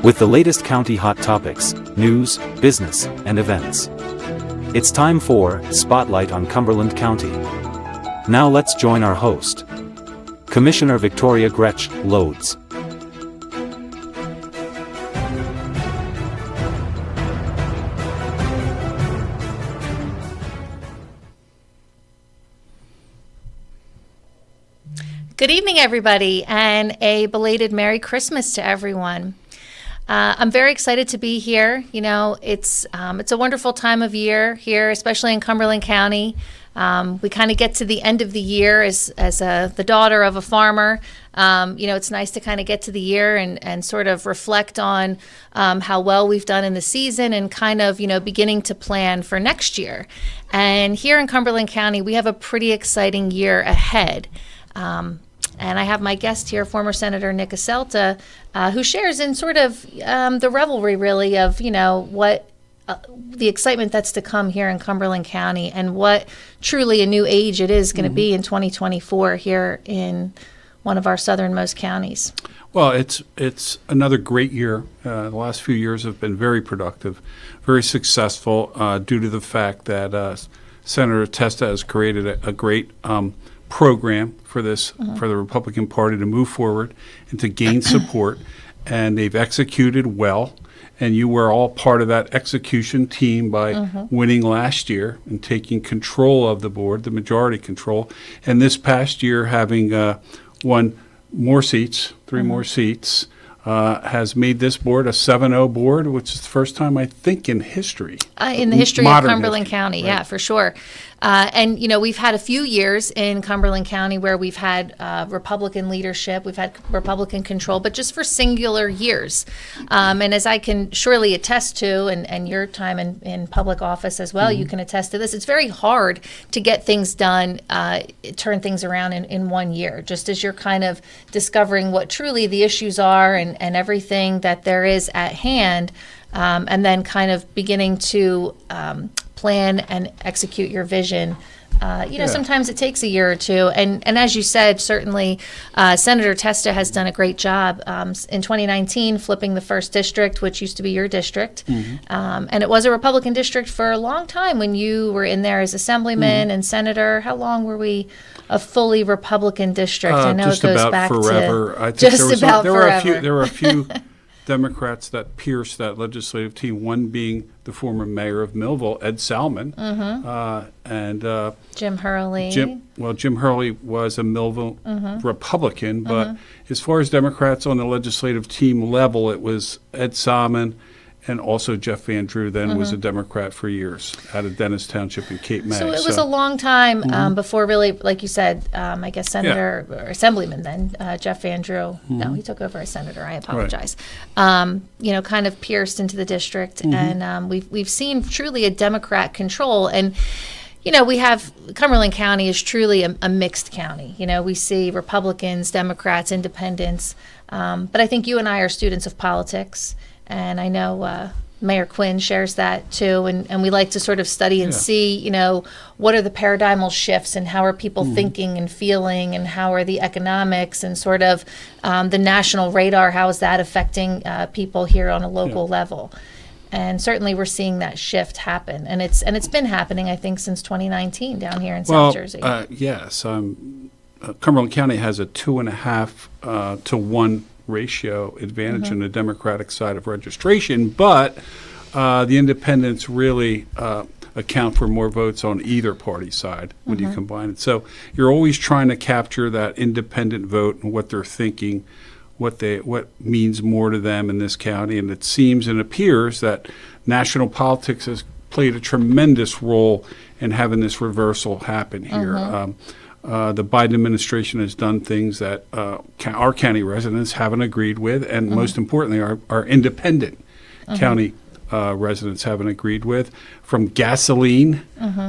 with the latest county hot topics, news, business, and events. It's time for Spotlight on Cumberland County. Now let's join our host, Commissioner Victoria Groetsch-Lods. Good evening, everybody, and a belated Merry Christmas to everyone. I'm very excited to be here. You know, it's a wonderful time of year here, especially in Cumberland County. We kind of get to the end of the year as the daughter of a farmer. It's nice to kind of get to the year and sort of reflect on how well we've done in the season and kind of, beginning to plan for next year. And here in Cumberland County, we have a pretty exciting year ahead. And I have my guest here, former Senator Nick Asselta, who shares in sort of the revelry, really, of, what the excitement that's to come here in Cumberland County and what truly a new age it is going to be in 2024 here in one of our southernmost counties. Well, it's another great year. The last few years have been very productive, very successful due to the fact that Senator Testa has created a great program for this for the Republican Party to move forward and to gain support, and they've executed well. And you were all part of that execution team by winning last year and taking control of the board, the majority control, and this past year having won more seats, three more seats, has made this board a 7-0 board, which is the first time, I think, in history. In the history of Cumberland history, County, right? Yeah, for sure. And we've had a few years in Cumberland County where we've had Republican leadership, we've had Republican control, but just for singular years. And as I can surely attest to, and your time in public office as well, you can attest to this, it's very hard to get things done, turn things around in 1 year, just as you're kind of discovering what truly the issues are and everything that there is at hand, and then kind of beginning to plan and execute your vision. Sometimes it takes a year or two. And as you said, certainly Senator Testa has done a great job in 2019 flipping the 1st District, which used to be your district. And it was a Republican district for a long time when you were in there as Assemblyman and Senator. How long were we a fully Republican district? I know just it goes about back forever. to I think just about forever. There were a few Democrats that pierced that legislative team, one being the former mayor of Millville, Ed Salmon, and Jim Hurley. Jim Hurley was a Millville Republican, but as far as Democrats on the legislative team level, it was Ed Salmon, and also Jeff Van Drew then was a Democrat for years out of Dennis Township and Cape May. So it was a long time before really, like you said, I guess Senator or Assemblyman then, Jeff Van Drew. No, he took over as Senator. I apologize. Right. Kind of pierced into the district, and we've seen truly a Democrat control. And we have Cumberland County is truly a mixed county. We see Republicans, Democrats, Independents, but I think you and I are students of politics. And I know Mayor Quinn shares that too, and we like to sort of study and see, what are the paradigmal shifts and how are people thinking and feeling and how are the economics and sort of the national radar, how is that affecting people here on a local level? And certainly we're seeing that shift happen, and it's been happening, I think, since 2019 down here in South Jersey. Yes, Cumberland County has a 2.5 to 1 ratio advantage on the Democratic side of registration, but the independents really account for more votes on either party side when you combine it. So you're always trying to capture that independent vote and what they're thinking, what means more to them in this county. And it seems and appears that national politics has played a tremendous role in having this reversal happen here. The Biden administration has done things that our county residents haven't agreed with, and most importantly, our independent county residents haven't agreed with, from gasoline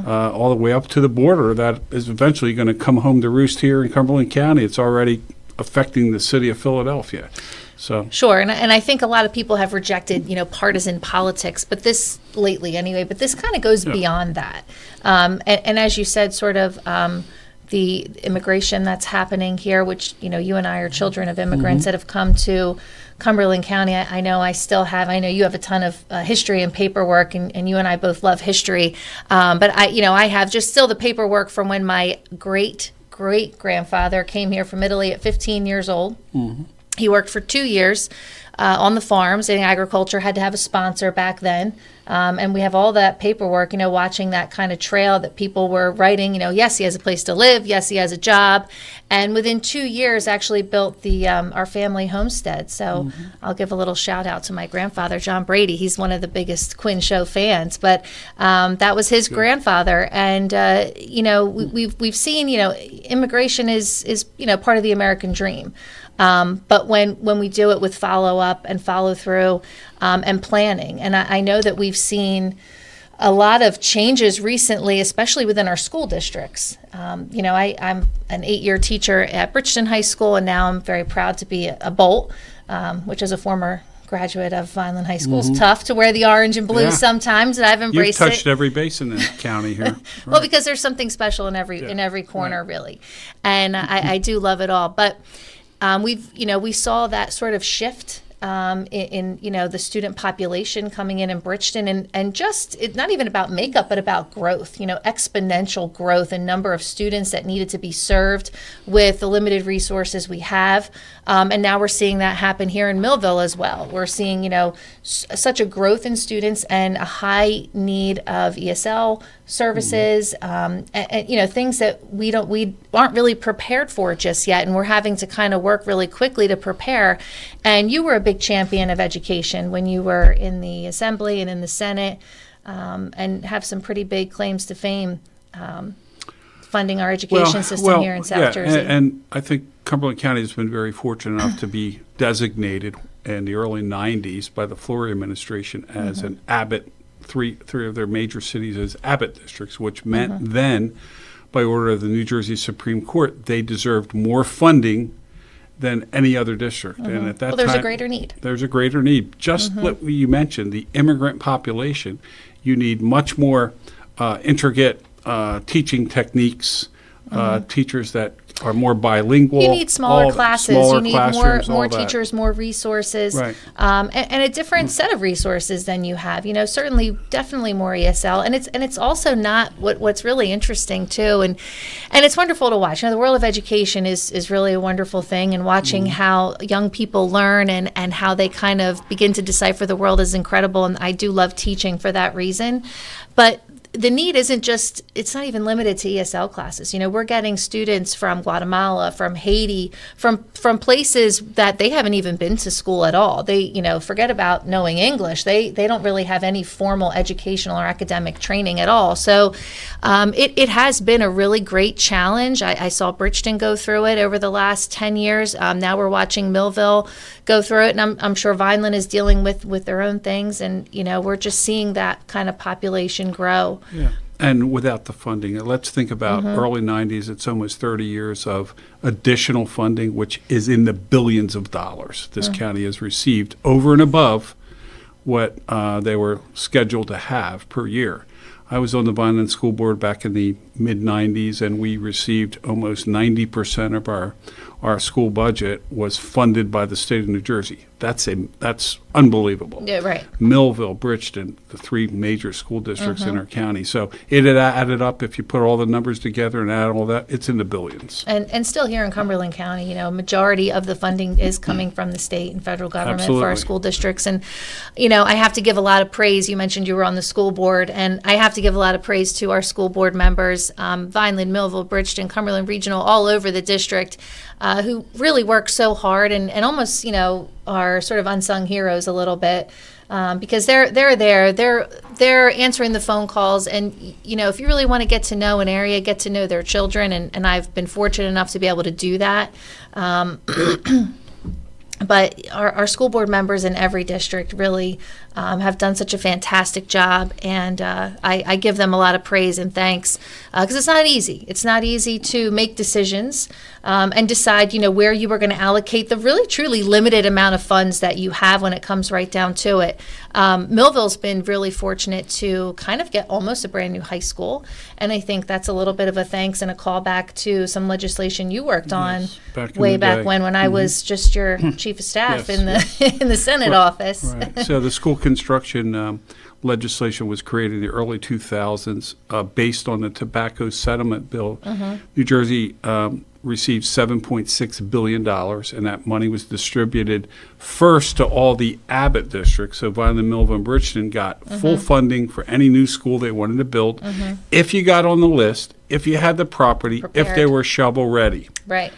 all the way up to the border that is eventually going to come home to roost here in Cumberland County. It's already affecting the city of Philadelphia. So sure, and I think a lot of people have rejected, partisan politics, but this lately anyway. But this kind of goes beyond that. And as you said, sort of the immigration that's happening here, which, you and I are children of immigrants that have come to Cumberland County. I know you have a ton of history and paperwork, and you and I both love history. But I have just still the paperwork from when my great-great-grandfather came here from Italy at 15 years old. He worked for 2 years on the farms, and agriculture had to have a sponsor back then. And we have all that paperwork, watching that kind of trail that people were writing, yes, he has a place to live. Yes, he has a job. And within 2 years, actually built our family homestead. So I'll give a little shout out to my grandfather, John Brady. He's one of the biggest Quinn Show fans. But that was his grandfather. And, we've seen, immigration is part of the American dream. But when we do it with follow-up and follow-through and planning, and I know that we've seen a lot of changes recently, especially within our school districts. I'm an 8-year teacher at Bridgeton High School, and now I'm very proud to be a Bolt, which is a former graduate of Vineland High School. It's tough to wear the orange and blue sometimes, and I've embraced it. You've touched every base in the county here. Right. Well, because there's something special in every corner, really. And I do love it all. But we saw that sort of shift in the student population coming in Bridgeton, and just it's not even about makeup, but about growth, exponential growth in number of students that needed to be served with the limited resources we have. And now we're seeing that happen here in Millville as well. We're seeing, such a growth in students and a high need of ESL services, and things that we aren't really prepared for just yet, and we're having to kind of work really quickly to prepare. And you were a big champion of education when you were in the Assembly and in the Senate, and have some pretty big claims to fame, funding our education system here in South Jersey. And I think Cumberland County has been very fortunate enough to be designated in the early 90s by the Flory administration as an Abbott, three of their major cities as Abbott districts, which meant then, by order of the New Jersey Supreme Court, they deserved more funding than any other district. And at that there's time, a greater need. There's a greater need. Just what you mentioned, the immigrant population, you need much more intricate teaching techniques, teachers that are more bilingual. You need smaller classes. You need more teachers, more resources, right. And a different set of resources than you have. Certainly, definitely more ESL, and it's also not what's really interesting too, and it's wonderful to watch. The world of education is really a wonderful thing, and watching how young people learn and how they kind of begin to decipher the world is incredible. And I do love teaching for that reason, but the need isn't just, it's not even limited to ESL classes. We're getting students from Guatemala, from Haiti, from places that they haven't even been to school at all. They, forget about knowing English. They don't really have any formal educational or academic training at all. So it has been a really great challenge. I saw Bridgeton go through it over the last 10 years. Now we're watching Millville go through it, and I'm sure Vineland is dealing with their own things. And, we're just seeing that kind of population grow. Yeah, and without the funding, let's think about early 90s. It's almost 30 years of additional funding, which is in the billions of dollars this county has received over and above what they were scheduled to have per year. I was on the Vineland School Board back in the mid-90s, and we received almost 90% of our school budget was funded by the state of New Jersey. That's unbelievable. Yeah, right. Millville, Bridgeton, the three major school districts in our county. So it had added up. If you put all the numbers together and add all that, it's in the billions. And still here in Cumberland County, a majority of the funding is coming from the state and federal government for our school districts. And, I have to give a lot of praise. You mentioned you were on the school board, and I have to give a lot of praise to our school board members, Vineland, Millville, Bridgeton, Cumberland Regional, all over the district, who really work so hard and almost, are sort of unsung heroes a little bit, because they're there, they're answering the phone calls, and if you really want to get to know an area, get to know their children, and I've been fortunate enough to be able to do that. But our school board members in every district really have done such a fantastic job, and I give them a lot of praise and thanks, because it's not easy. It's not easy to make decisions and decide, where you are going to allocate the really truly limited amount of funds that you have when it comes right down to it. Millville's been really fortunate to kind of get almost a brand new high school, and I think that's a little bit of a thanks and a callback to some legislation you worked on way back when I was just your chief of staff in the Senate office. Right. So the school construction legislation was created in the early 2000s based on the tobacco settlement bill. New Jersey received $7.6 billion, and that money was distributed first to all the Abbott districts. So Vineland, Millville, and Bridgeton got full funding for any new school they wanted to build. If you got on the list, if you had the property, if they were shovel ready. Right.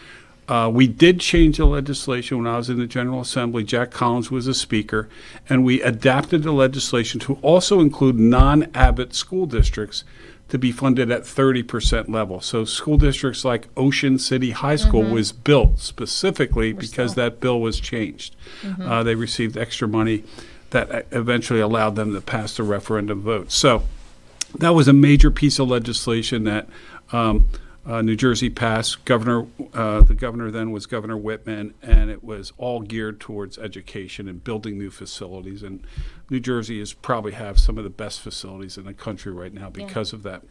We did change the legislation when I was in the General Assembly. Jack Collins was a speaker, and we adapted the legislation to also include non-Abbott school districts to be funded at 30% level. So school districts like Ocean City High School was built specifically because that bill was changed. They received extra money that eventually allowed them to pass the referendum vote. So that was a major piece of legislation that New Jersey passed. The governor then was Governor Whitman, and it was all geared towards education and building new facilities. And New Jersey is probably have some of the best facilities in the country right now because of that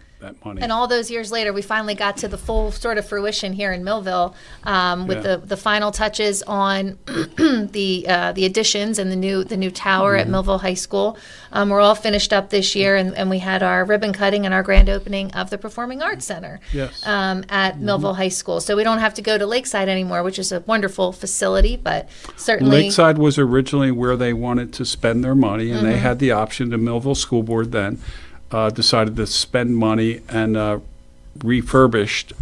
money. And all those years later, we finally got to the full sort of fruition here in Millville with the final touches on the additions and the new tower at Millville High School. We're all finished up this year, and we had our ribbon cutting and our grand opening of the Performing Arts Center at Millville High School. So we don't have to go to Lakeside anymore, which is a wonderful facility, but certainly Lakeside was originally where they wanted to spend their money, and they had the option. The Millville School Board then decided to spend money and refurbished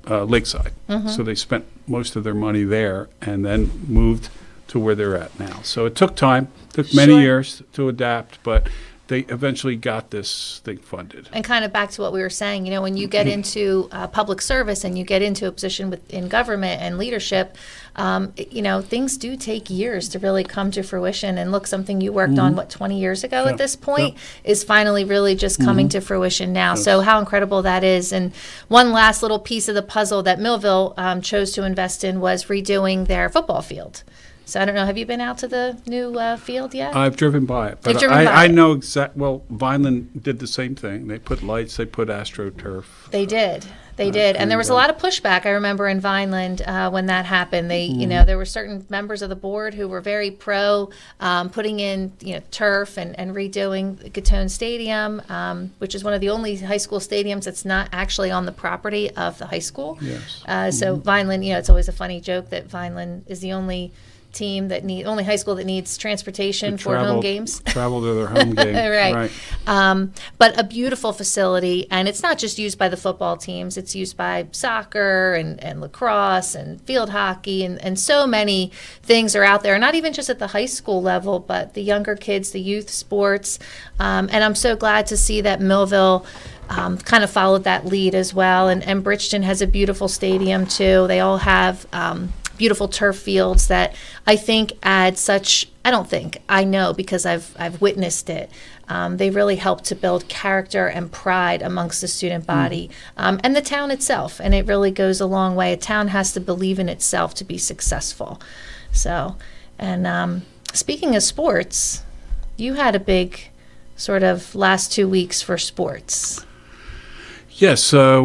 Lakeside. So they spent most of their money there and then moved to where they're at now. So it took time, took many years to adapt, but they eventually got this thing funded. And kind of back to what we were saying, when you get into public service and you get into a position in government and leadership, things do take years to really come to fruition. And look, something you worked on, 20 years ago at this point, is finally really just coming to fruition now. So how incredible that is. And one last little piece of the puzzle that Millville chose to invest in was redoing their football field. So I don't know, have you been out to the new field yet? I've driven by it. But I know exactly, Vineland did the same thing. They put lights, they put AstroTurf. They did. And there was a lot of pushback, I remember, in Vineland when that happened. There were certain members of the board who were very pro putting in, turf and redoing Gatone Stadium, which is one of the only high school stadiums that's not actually on the property of the high school. Yes. So Vineland, it's always a funny joke that Vineland is the only only high school that needs transportation for home games. Travel to their home game. Right. But a beautiful facility, and it's not just used by the football teams. It's used by soccer and lacrosse and field hockey, and so many things are out there, not even just at the high school level, but the younger kids, the youth sports. And I'm so glad to see that Millville kind of followed that lead as well. And Bridgeton has a beautiful stadium too. They all have beautiful turf fields that I think add I know because I've witnessed it. They really help to build character and pride amongst the student body and the town itself. And it really goes a long way. A town has to believe in itself to be successful. So, and speaking of sports, you had a big sort of last 2 weeks for sports. Yes, a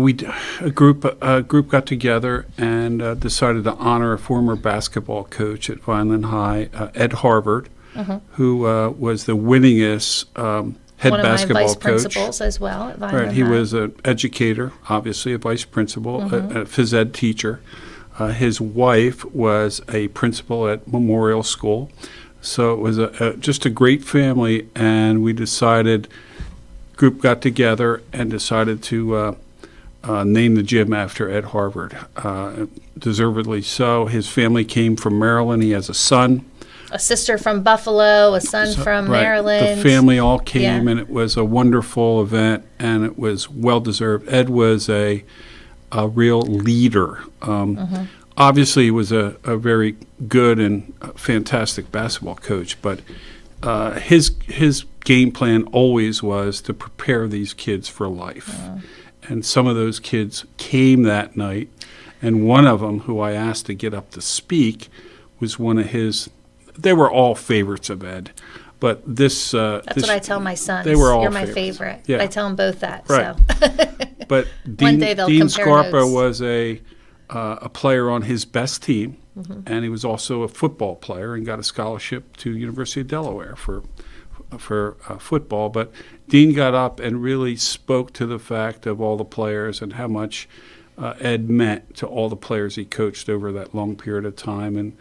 group got together and decided to honor a former basketball coach at Vineland High, Ed Harvard, who was the winningest head basketball coach. One of my vice principals as well at Vineland High. He was an educator, obviously a vice principal, a phys ed teacher. His wife was a principal at Memorial School. So it was just a great family, and we decided... group got together and decided to name the gym after Ed Harvard. Deservedly so. His family came from Maryland. He has a son. A sister from Buffalo, a son from Maryland. The family all came, and it was a wonderful event, and it was well-deserved. Ed was a real leader. obviously he was a very good and fantastic basketball coach, but his game plan always was to prepare these kids for life. And some of those kids came that night, and one of them, who I asked to get up to speak, was one of his. They were all favorites of Ed, but this. That's what I tell my sons. They were all You're my favorites. favorite. Yeah. I tell them both that. Right. So. But One day they'll Dean compare Scarpa notes. was a player on his best team, and he was also a football player and got a scholarship to University of Delaware for football. But Dean got up and really spoke to the fact of all the players and how much Ed meant to all the players he coached over that long period of time, and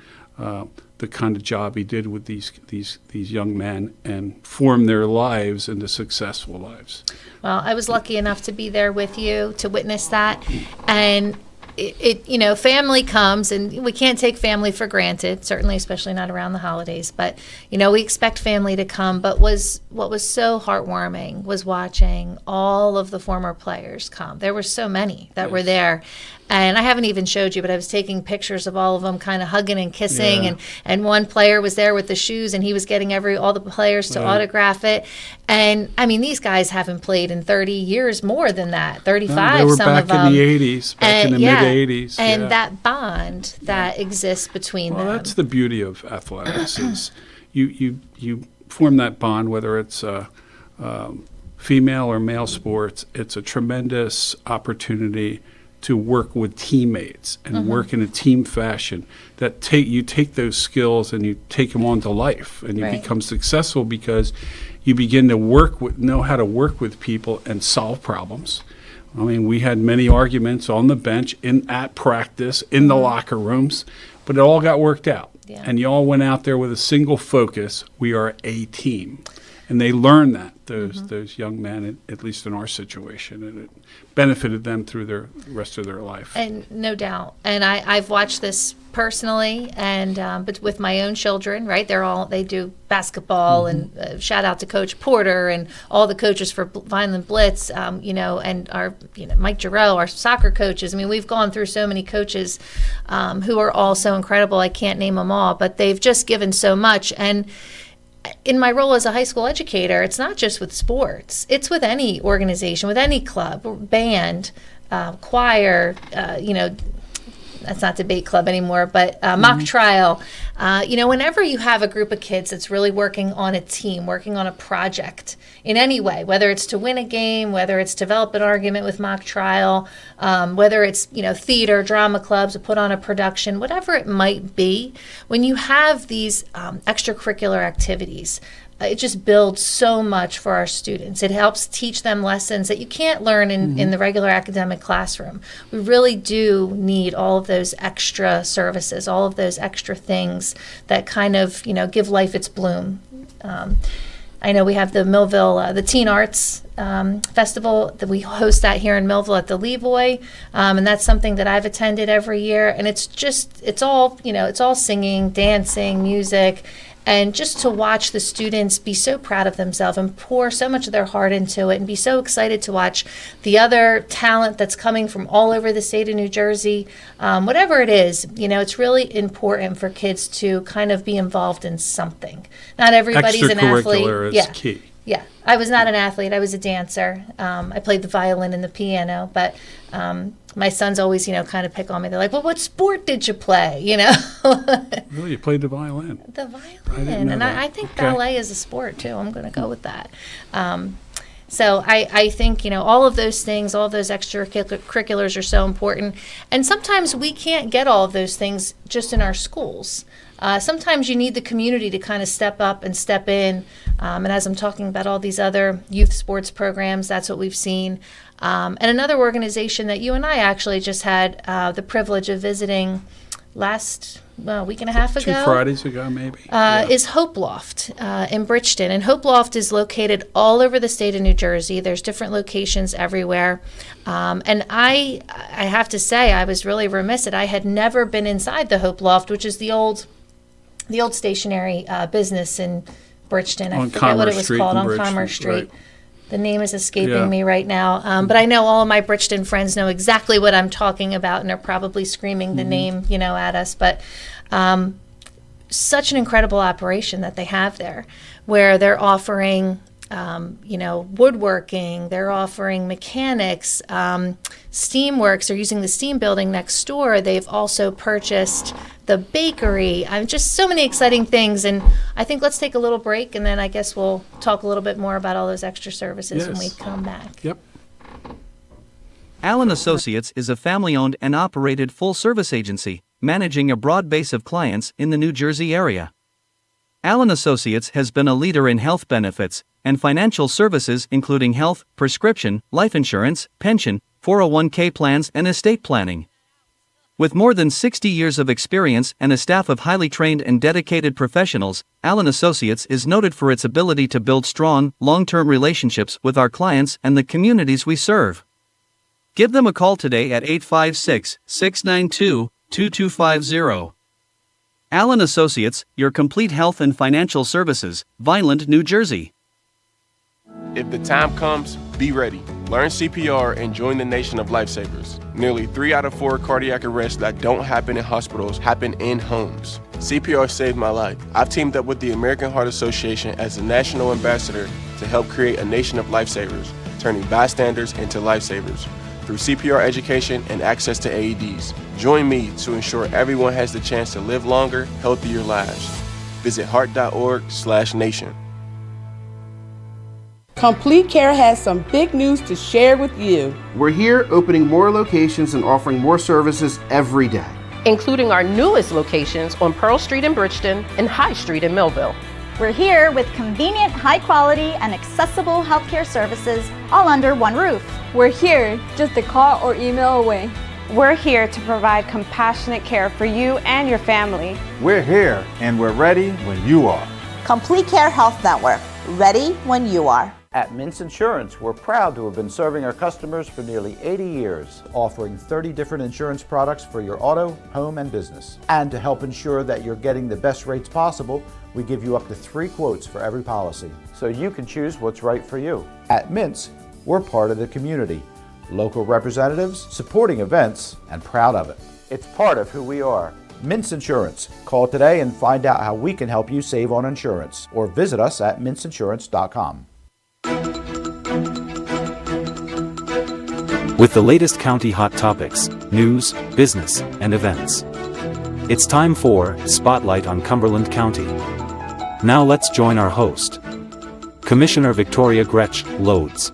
the kind of job he did with these young men and formed their lives into successful lives. Well, I was lucky enough to be there with you to witness that, and it family comes, and we can't take family for granted, certainly, especially not around the holidays. But we expect family to come. But what was so heartwarming was watching all of the former players come. There were so many that were there. And I haven't even showed you, but I was taking pictures of all of them kind of hugging and kissing. Yeah. And one player was there with the shoes, and he was getting all the players to autograph it. And, I mean, these guys haven't played in 30 years, more than that, 35, They were some back of them. in the 80s, back in the mid-80s. And yeah. that bond that exists between Well, them. that's the beauty of athletics is you form that bond, whether it's female or male sports. It's a tremendous opportunity to work with teammates and work in a team fashion. That you take those skills and you take them on to life, and you Right. become successful because you begin to know how to work with people and solve problems. I mean, we had many arguments on the bench, at practice, in the locker rooms, but it all got worked out. Yeah. And you all went out there with a single focus: we are a team. And they learned that, those young men, at least in our situation, and it benefited them through the rest of their life. And no doubt. And I've watched this personally, and but with my own children, right? They do basketball, and shout out to Coach Porter and all the coaches for Vineland Blitz, and our Mike Giroux, our soccer coaches. I mean, we've gone through so many coaches who are all so incredible. I can't name them all, but they've just given so much. And in my role as a high school educator, it's not just with sports. It's with any organization, with any club, band, choir, that's not debate club anymore, but mock trial. Whenever you have a group of kids that's really working on a team, working on a project in any way, whether it's to win a game, whether it's develop an argument with mock trial, whether it's, theater, drama clubs, put on a production, whatever it might be, when you have these extracurricular activities, it just builds so much for our students. It helps teach them lessons that you can't learn in the regular academic classroom. We really do need all of those extra services, all of those extra things that kind of, give life its bloom. I know we have the Millville, the Teen Arts Festival that we host that here in Millville at the Levoy, and that's something that I've attended every year. And it's all singing, dancing, music. And just to watch the students be so proud of themselves and pour so much of their heart into it, and be so excited to watch the other talent that's coming from all over the state of New Jersey, whatever it is, it's really important for kids to kind of be involved in something. Not everybody's an athlete. Extracurricular is key. Yeah, I was not an athlete. I was a dancer. I played the violin and the piano, but my sons always, kind of pick on me. They're like, well, what sport did you play, Really, you played the violin? The I violin. didn't know And that. I think Okay. ballet is a sport, too. I'm going to go with that. So I think, all of those things, all of those extracurriculars are so important. And sometimes we can't get all of those things just in our schools. Sometimes you need the community to kind of step up and step in. And as I'm talking about all these other youth sports programs, that's what we've seen. And another organization that you and I actually just had the privilege of visiting last week and a half ago. 2 Fridays ago, maybe. Yeah. Is Hope Loft in Bridgeton. And Hope Loft is located all over the state of New Jersey. There's different locations everywhere. And I have to say, I was really remiss that I had never been inside the Hope Loft, which is the old stationery business in Bridgeton. I On forget what it Commerce was Street called, in on Bridgeton, Commerce Street. right. The name is escaping me right now, but I know all of my Bridgeton friends know exactly what I'm talking about, and they're probably screaming the name, at us. But such an incredible operation that they have there, where they're offering, woodworking, they're offering mechanics, steamworks. They're using the steam building next door. They've also purchased the bakery. Just so many exciting things. And I think let's take a little break, and then I guess we'll talk a little bit more about all those extra services when we come back. Yep. Allen Associates is a family-owned and operated full-service agency, managing a broad base of clients in the New Jersey area. Allen Associates has been a leader in health benefits and financial services including health, prescription, life insurance, pension, 401k plans, and estate planning. With more than 60 years of experience and a staff of highly trained and dedicated professionals, Allen Associates is noted for its ability to build strong, long-term relationships with our clients and the communities we serve. Give them a call today at 856-692-2250. Allen Associates, your complete health and financial services, Vineland, New Jersey. If the time comes, be ready. Learn CPR and join the nation of lifesavers. Nearly 3 out of 4 cardiac arrests that don't happen in hospitals happen in homes. CPR saved my life. I've teamed up with the American Heart Association as a national ambassador to help create a nation of lifesavers, turning bystanders into lifesavers through CPR education and access to AEDs. Join me to ensure everyone has the chance to live longer, healthier lives. Visit heart.org/nation. Complete Care has some big news to share with you. We're here opening more locations and offering more services every day, including our newest locations on Pearl Street in Bridgeton and High Street in Millville. We're here with convenient, high-quality, and accessible healthcare services all under one roof. We're here just a call or email away. We're here to provide compassionate care for you and your family. We're here and we're ready when you are. Complete Care Health Network, ready when you are. At Mintz Insurance, we're proud to have been serving our customers for nearly 80 years, offering 30 different insurance products for your auto, home, and business. And to help ensure that you're getting the best rates possible, we give you up to 3 quotes for every policy, so you can choose what's right for you. At Mintz, we're part of the community, local representatives, supporting events, and proud of it. It's part of who we are. Mintz Insurance. Call today and find out how we can help you save on insurance, or visit us at mintzinsurance.com. With the latest county hot topics, news, business, and events. It's time for Spotlight on Cumberland County. Now let's join our host, Commissioner Victoria Groetsch-Lods.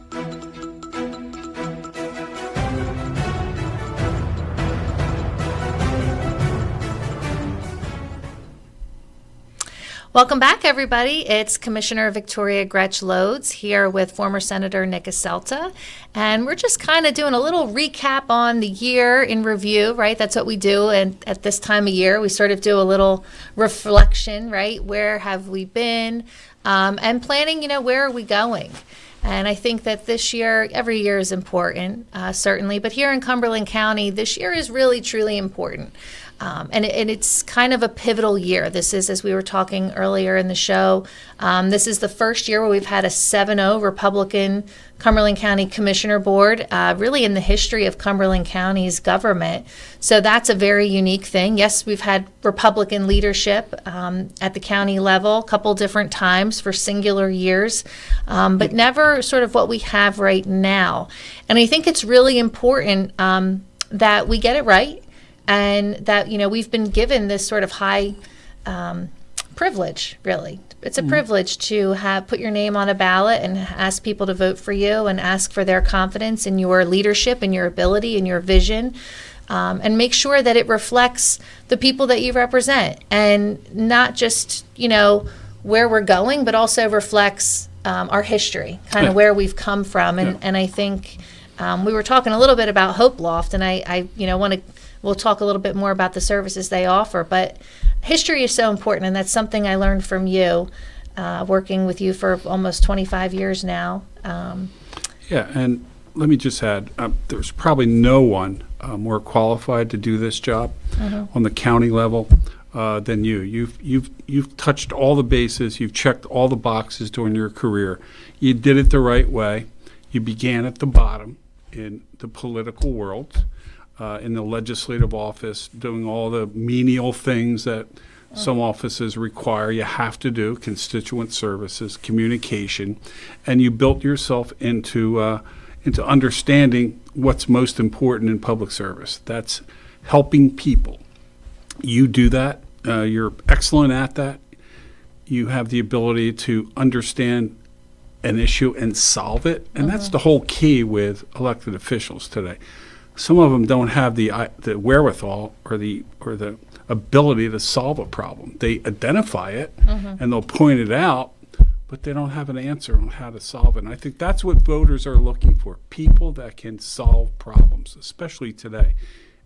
Welcome back, everybody. It's Commissioner Victoria Groetsch-Lods here with former Senator Nick Asselta. And we're just kind of doing a little recap on the year in review, right? That's what we do. And at this time of year, we sort of do a little reflection, right? Where have we been? And planning, where are we going? And I think that this year, every year is important, certainly. But here in Cumberland County, this year is really, truly important. And it's kind of a pivotal year. This is, as we were talking earlier in the show, this is the first year where we've had a 7-0 Republican Cumberland County Commissioner Board, really in the history of Cumberland County's government. So that's a very unique thing. Yes, we've had Republican leadership at the county level a couple different times for singular years, but never sort of what we have right now. And I think it's really important that we get it right. And that, we've been given this sort of high privilege, really. It's a privilege to put your name on a ballot and ask people to vote for you and ask for their confidence in your leadership and your ability and your vision, and make sure that it reflects the people that you represent, and not just, where we're going, but also reflects our history, kind of where we've come from. And I think we were talking a little bit about Hope Loft, and I we'll talk a little bit more about the services they offer, but history is so important, and that's something I learned from you, working with you for almost 25 years now. Yeah, and let me just add, there's probably no one more qualified to do this job on the county level. than you. You've touched all the bases. You've checked all the boxes during your career. You did it the right way. You began at the bottom in the political world, in the legislative office, doing all the menial things that some offices require you have to do, constituent services, communication, and you built yourself into understanding what's most important in public service. That's helping people. You do that. You're excellent at that. You have the ability to understand an issue and solve it, and that's the whole key with elected officials today. Some of them don't have the wherewithal or the ability to solve a problem. They identify it and they'll point it out, but they don't have an answer on how to solve it. And I think that's what voters are looking for, people that can solve problems, especially today.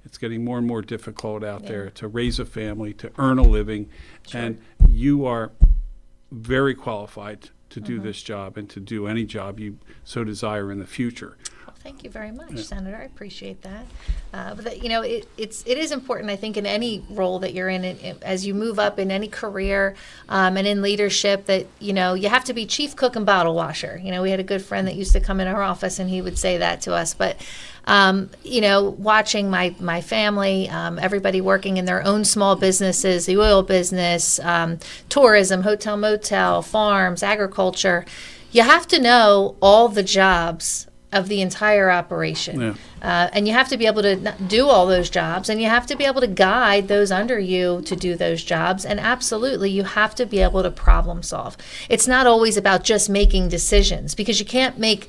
It's getting more and more difficult out there to raise a family, to earn a living, and you are very qualified to do this job and to do any job you so desire in the future. Thank you very much, Senator. I appreciate that. But that, it is important, I think, in any role that you're in, as you move up in any career and in leadership, that you have to be chief cook and bottle washer. We had a good friend that used to come in our office, and he would say that to us. But watching my family, everybody working in their own small businesses, the oil business, tourism, hotel, motel, farms, agriculture, you have to know all the jobs of the entire operation. And you have to be able to do all those jobs, and you have to be able to guide those under you to do those jobs. And absolutely, you have to be able to problem solve. It's not always about just making decisions, because you can't it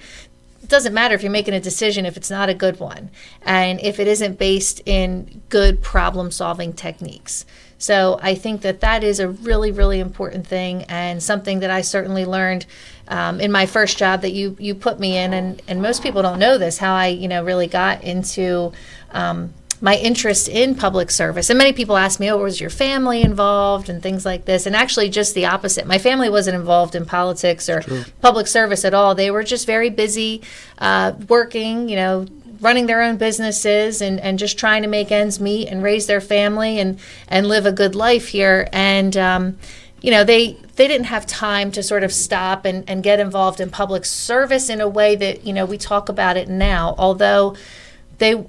doesn't matter if you're making a decision if it's not a good one, and if it isn't based in good problem solving techniques. So I think that is a really, really important thing, and something that I certainly learned in my first job that you put me in, and most people don't know this, how I really got into my interest in public service. And many people ask me, was your family involved and things like this? And actually just the opposite. My family wasn't involved in politics or public service at all. They were just very busy working, running their own businesses and just trying to make ends meet and raise their family and live a good life here. And, they didn't have time to sort of stop and get involved in public service in a way that, we talk about it now, although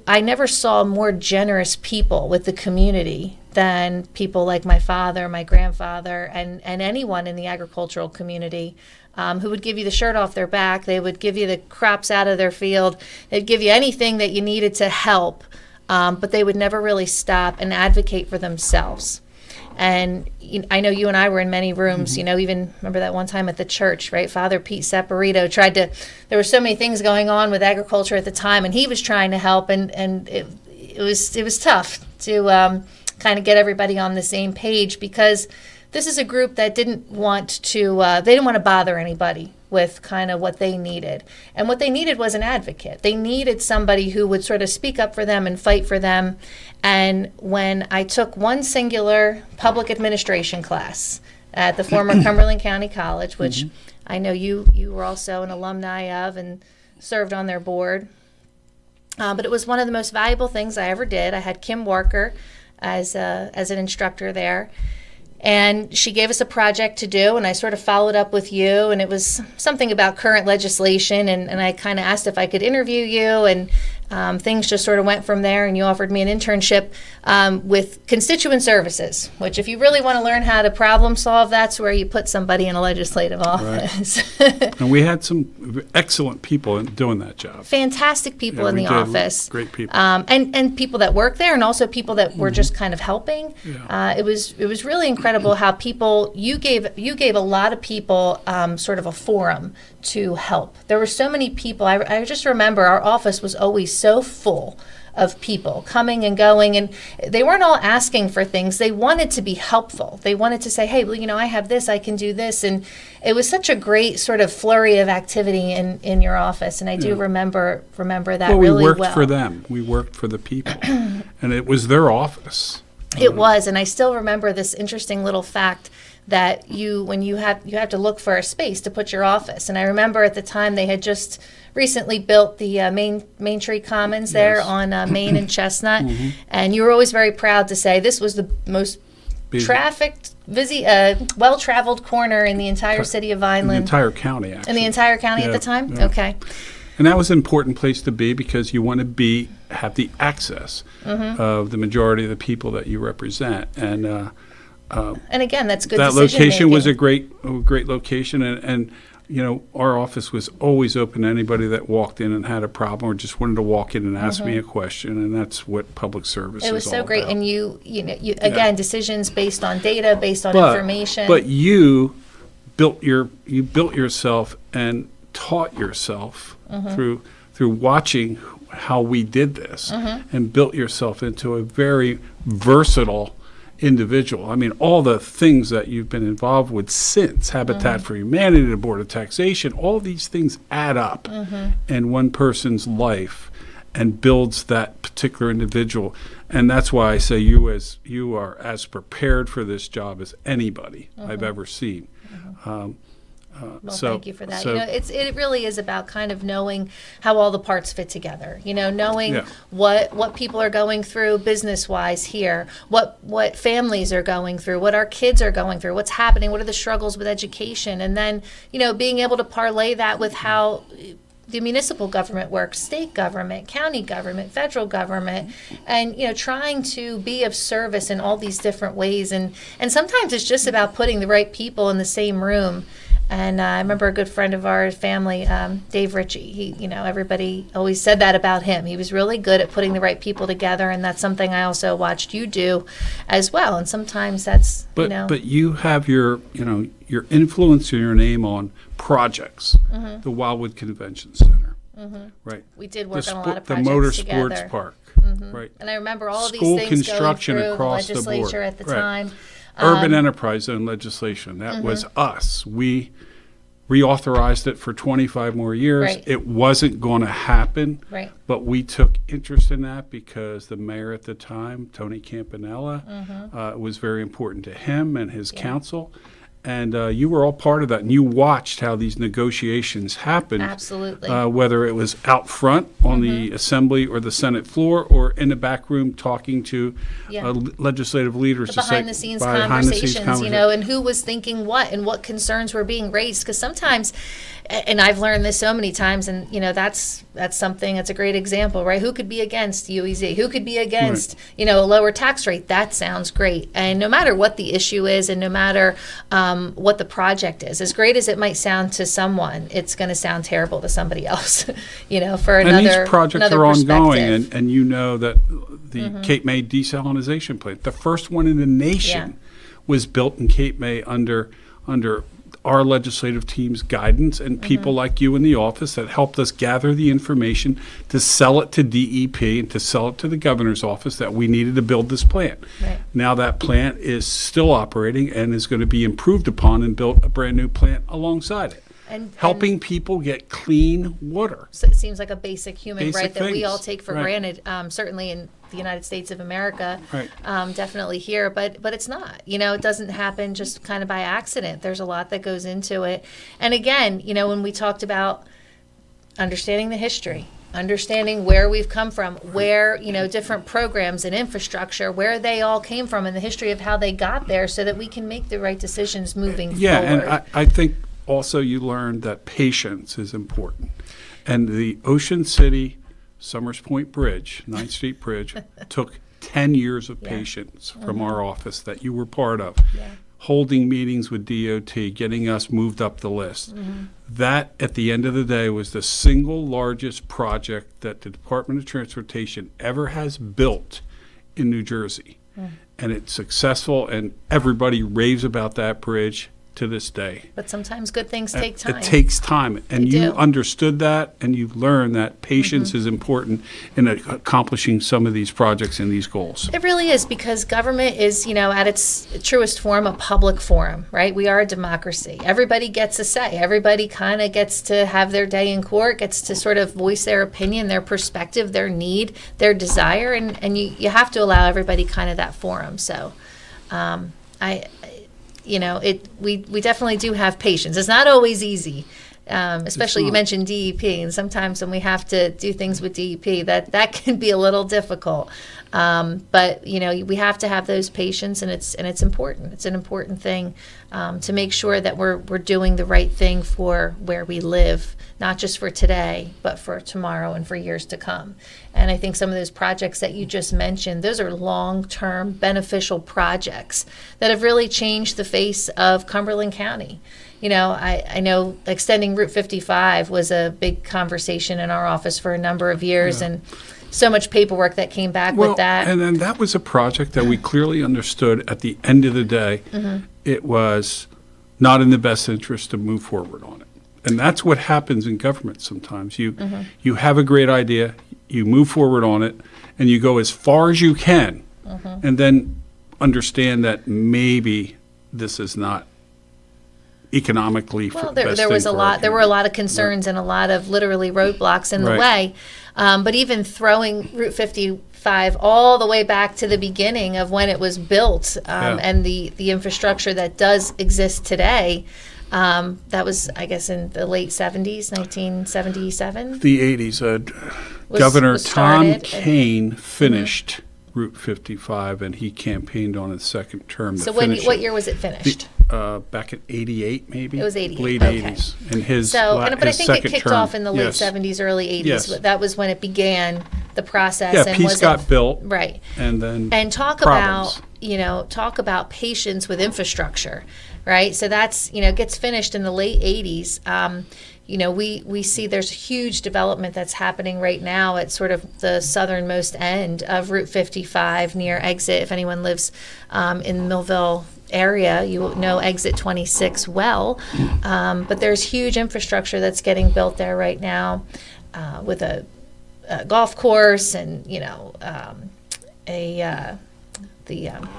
I never saw more generous people with the community than people like my father, my grandfather, and anyone in the agricultural community who would give you the shirt off their back. They would give you the crops out of their field. They'd give you anything that you needed to help, but they would never really stop and advocate for themselves. And I know you and I were in many rooms, even remember that one time at the church, right? Father Pete Saporito there were so many things going on with agriculture at the time, and he was trying to help, and it was tough to kind of get everybody on the same page, because this is a group that didn't want to bother anybody with kind of what they needed. And what they needed was an advocate. They needed somebody who would sort of speak up for them and fight for them. And when I took one singular public administration class at the former Cumberland County College, which I know you were also an alumni of and served on their board, but it was one of the most valuable things I ever did. I had Kim Walker as an instructor there. And she gave us a project to do, and I sort of followed up with you, and it was something about current legislation, and I kind of asked if I could interview you, and things just sort of went from there, and you offered me an internship with constituent services, which if you really want to learn how to problem solve, that's where you put somebody in a legislative office. Right. And we had some excellent people doing that job. Fantastic people in the office. Great people. And people that work there, and also people that were just kind of helping. Yeah. It was really incredible how you gave a lot of people sort of a forum to help. There were so many people. I just remember our office was always so full of people coming and going, and they weren't all asking for things. They wanted to be helpful. They wanted to say, hey, well, I have this, I can do this. And it was such a great sort of flurry of activity in your office. And I do remember that really well. We worked for them. We worked for the people. And it was their office. It was. And I still remember this interesting little fact that when you have to look for a space to put your office. And I remember at the time they had just recently built the Main Tree Commons there on Main and Chestnut. And you were always very proud to say this was the most trafficked, busy, well-traveled corner in the entire city of Vineland. The entire county, actually. In the entire county at the time? Yeah. Okay. And that was an important place to be because you want to have the access of the majority of the people that you represent. And again, that's good. That location was a great location, and our office was always open to anybody that walked in and had a problem or just wanted to walk in and ask me a question, and that's what public service is all about. It was so great, and you again, decisions based on data, based on information. But you built yourself and taught yourself through watching how we did this, and built yourself into a very versatile individual. I mean, all the things that you've been involved with since Habitat for Humanity, the Board of Taxation, all these things add up in one person's life and builds that particular individual. And that's why I say you are as prepared for this job as anybody I've ever seen. Well, thank you for that. It really is about kind of knowing how all the parts fit together. Knowing what people are going through business-wise here, what families are going through, what our kids are going through, what's happening, what are the struggles with education, and then being able to parlay that with how the municipal government works, state government, county government, federal government, and trying to be of service in all these different ways. And sometimes it's just about putting the right people in the same room. And I remember a good friend of our family, Dave Ritchie. He, everybody always said that about him. He was really good at putting the right people together, and that's something I also watched you do as well. And sometimes that's, But you have your influence and your name on projects, the Wildwood Convention Center, right? We did work on a lot of projects the together. Motorsports Park, right? And I remember all of these School things construction going through across the legislature board. at the time. Urban enterprise zone legislation, that was us. We reauthorized it for 25 more years. Right. It wasn't going to happen, but we took interest in that because the mayor at the time, Tony Campanella, it was very important to him and his council. And you were all part of that, and you watched how these negotiations happened. Absolutely. Whether it was out front on the Assembly or the Senate floor, or in the back room talking to legislative leaders. The behind-the-scenes conversations, and who was thinking what and what concerns were being raised. Because sometimes, and I've learned this so many times, and that's something, that's a great example, right? Who could be against UEZ? Who could be against, a lower tax rate? That sounds great. And no matter what the issue is, and no matter what the project is, as great as it might sound to someone, it's going to sound terrible to somebody else, for another. And these projects are ongoing, and that the Cape May desalinization plant, the first one in the nation, was built in Cape May under our legislative team's guidance and people like you in the office that helped us gather the information to sell it to DEP and to sell it to the governor's office that we needed to build this plant. Right. Now that plant is still operating and is going to be improved upon and built a brand new plant alongside it. And helping people get clean water. So it seems like a basic human right that we things. all take for granted, certainly in the United States of America, Right. Definitely here, but it's not. It doesn't happen just kind of by accident. There's a lot that goes into it. And again, when we talked about understanding the history, understanding where we've come from, where, different programs and infrastructure, where they all came from, and the history of how they got there so that we can make the right decisions moving forward. And I think also you learned that patience is important. And the Ocean City Summers Point Bridge, 9th Street Bridge, took 10 years of patience from our office that you were part of. Holding meetings with DOT, getting us moved up the list. That, at the end of the day, was the single largest project that the Department of Transportation ever has built in New Jersey. And it's successful, and everybody raves about that bridge to this day. But sometimes good things take time. It takes time, and you understood that, and you've learned that patience is important in accomplishing some of these projects and these goals. It really is, because government is, at its truest form, a public forum, right? We are a democracy. Everybody gets a say. Everybody kind of gets to have their day in court, gets to sort of voice their opinion, their perspective, their need, their desire, and you have to allow everybody kind of that forum. So we definitely do have patience. It's not always easy. especially you mentioned DEP, and sometimes when we have to do things with DEP, that can be a little difficult. But we have to have those patients, and it's important. It's an important thing to make sure that we're doing the right thing for where we live, not just for today, but for tomorrow and for years to come. And I think some of those projects that you just mentioned, those are long-term beneficial projects that have really changed the face of Cumberland County. I know extending Route 55 was a big conversation in our office for a number of years, and so much paperwork that came back with that. And then that was a project that we clearly understood at the end of the day, it was not in the best interest to move forward on it. And that's what happens in government sometimes. You have a great idea, you move forward on it, and you go as far as you can, and then understand that maybe this is not economically for the best there was thing a for our lot. There were a community. lot of concerns and a lot of literally roadblocks in the way. But even throwing Route 55 all the way back to the beginning of when it was built, and the infrastructure that does exist today, that was, I guess, in the late 70s, 1977. The 80s. Governor Tom Kaine finished Route 55, and he campaigned on his second term to So finish what it. year was it finished? Back in 88, maybe? It was 88. Late Okay. 80s. And his But I his think it second kicked term. off in the late Yes. 70s, early 80s. Yes. That was when it began, the process. Yeah, and Peace was got built. Right. And then And talk problems. about patience with infrastructure, right? So that's, gets finished in the late 80s. We see there's huge development that's happening right now at sort of the southernmost end of Route 55 near exit. If anyone lives in Millville area, you know exit 26 well. But there's huge infrastructure that's getting built there right now, with a golf course and, why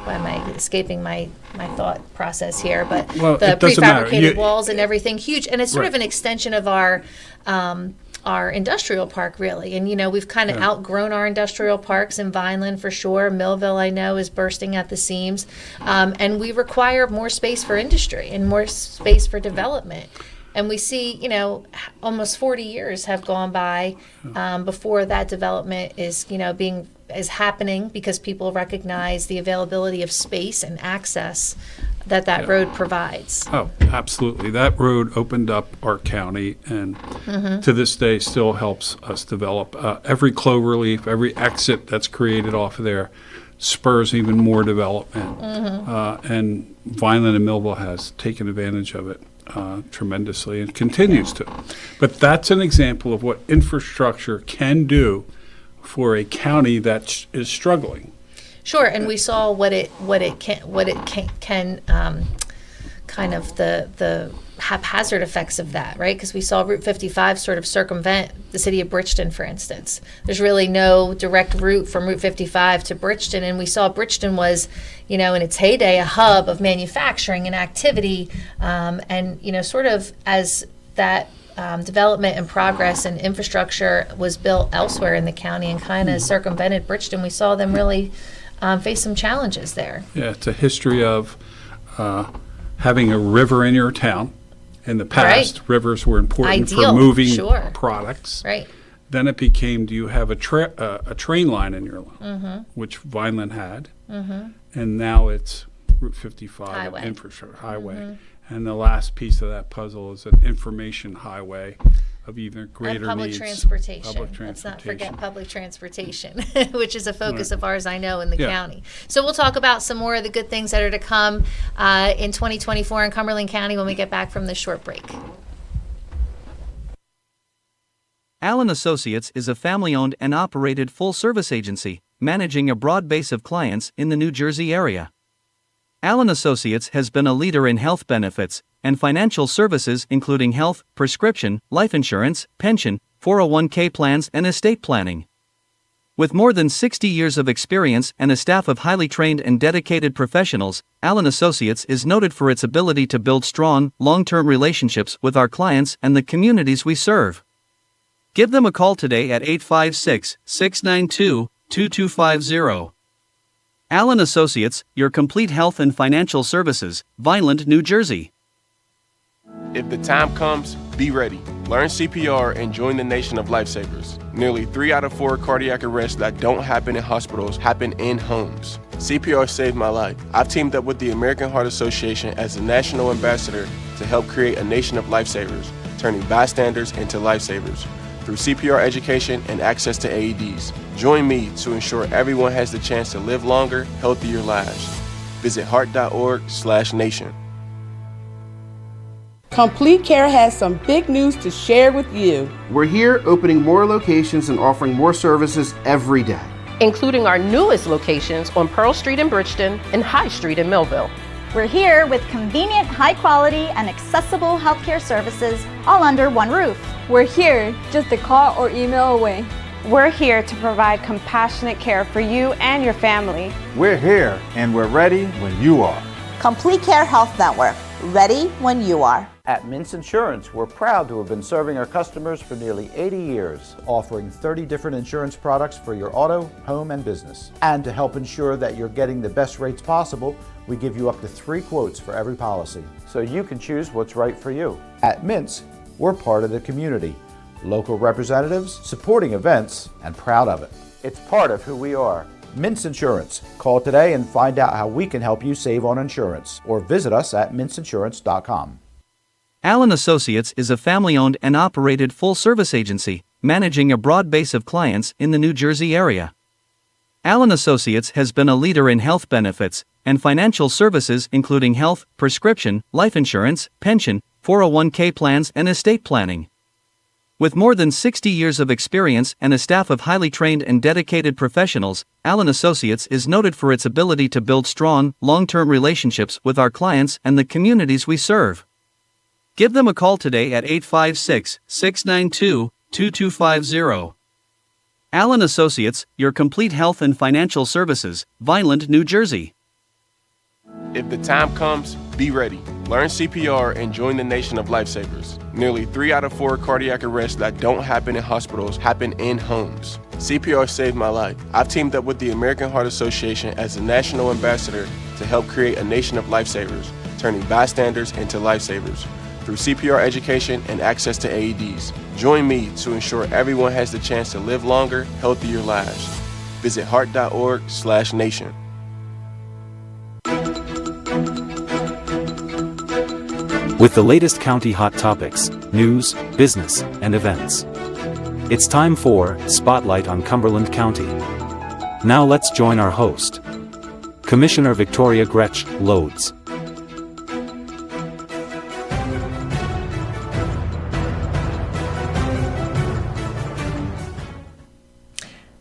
am I escaping my thought process here? But the it doesn't matter. prefabricated walls and everything, huge, and it's sort of Right. an extension of our industrial park, really. And we've kind of outgrown our industrial parks in Vineland for sure. Millville, I know, is bursting at the seams, and we require more space for industry and more space for development. And we see, almost 40 years have gone by before that development is happening, because people recognize the availability of space and access that road provides. Oh, absolutely. That road opened up our county, and to this day still helps us develop. Every cloverleaf, every exit that's created off of there spurs even more development. And Vineland and Millville has taken advantage of it tremendously and continues to. But that's an example of what infrastructure can do for a county that is struggling. Sure, and we saw what it can kind of the haphazard effects of that, right? Because we saw Route 55 sort of circumvent the city of Bridgeton, for instance. There's really no direct route from Route 55 to Bridgeton, and we saw Bridgeton was, in its heyday, a hub of manufacturing and activity, and sort of as that development and progress and infrastructure was built elsewhere in the county and kind of circumvented Bridgeton, we saw them really face some challenges there. Yeah, it's a history of having a river in your town. In the past, rivers were important for moving products. Right. Then it became, do you have a train line in your town, which Vineland had, and now it's Route 55 infrastructure highway. And the last piece of that puzzle is an information highway of even greater and needs. Transportation. Let's not forget public transportation, which is a focus of ours, I know, in the county. So we'll talk about some more of the good things that are to come in 2024 in Cumberland County when we get back from this short break. Allen Associates is a family-owned and operated full-service agency, managing a broad base of clients in the New Jersey area. Allen Associates has been a leader in health benefits and financial services, including health, prescription, life insurance, pension, 401k plans, and estate planning. With more than 60 years of experience and a staff of highly trained and dedicated professionals, Allen Associates is noted for its ability to build strong, long-term relationships with our clients and the communities we serve. Give them a call today at 856-692-2250. Allen Associates, your complete health and financial services, Vineland, New Jersey. If the time comes, be ready. Learn CPR and join the nation of lifesavers. Nearly 3 out of 4 cardiac arrests that don't happen in hospitals happen in homes. CPR saved my life. I've teamed up with the American Heart Association as the national ambassador to help create a nation of lifesavers, turning bystanders into lifesavers through CPR education and access to AEDs. Join me to ensure everyone has the chance to live longer, healthier lives. Visit heart.org/nation. Complete Care has some big news to share with you. We're here opening more locations and offering more services every day. including our newest locations on Pearl Street in Bridgeton and High Street in Millville. We're here with convenient, high quality, and accessible healthcare services all under one roof. We're here, just a call or email away. We're here to provide compassionate care for you and your family. We're here and we're ready when you are. Complete Care Health Network, ready when you are. At Mintz Insurance, we're proud to have been serving our customers for nearly 80 years, offering 30 different insurance products for your auto, home, and business. And to help ensure that you're getting the best rates possible, we give you up to 3 quotes for every policy, so you can choose what's right for you. At Mintz, we're part of the community, local representatives, supporting events, and proud of it. It's part of who we are. Mintz Insurance. Call today and find out how we can help you save on insurance, or visit us at mintzinsurance.com. Allen Associates is a family-owned and operated full-service agency, managing a broad base of clients in the New Jersey area. Allen Associates has been a leader in health benefits and financial services including health, prescription, life insurance, pension, 401k plans, and estate planning. With more than 60 years of experience and a staff of highly trained and dedicated professionals, Allen Associates is noted for its ability to build strong, long-term relationships with our clients and the communities we serve. Give them a call today at 856-692-2250. Allen Associates, your complete health and financial services, Vineland, New Jersey. If the time comes, be ready. Learn CPR and join the nation of lifesavers. Nearly 3 out of 4 cardiac arrests that don't happen in hospitals happen in homes. CPR saved my life. I've teamed up with the American Heart Association as the national ambassador to help create a nation of lifesavers, turning bystanders into lifesavers through CPR education and access to AEDs. Join me to ensure everyone has the chance to live longer, healthier lives. Visit heart.org/nation. With the latest county hot topics, news, business, and events. It's time for Spotlight on Cumberland County. Now let's join our host, Commissioner Victoria Groetsch-Lods.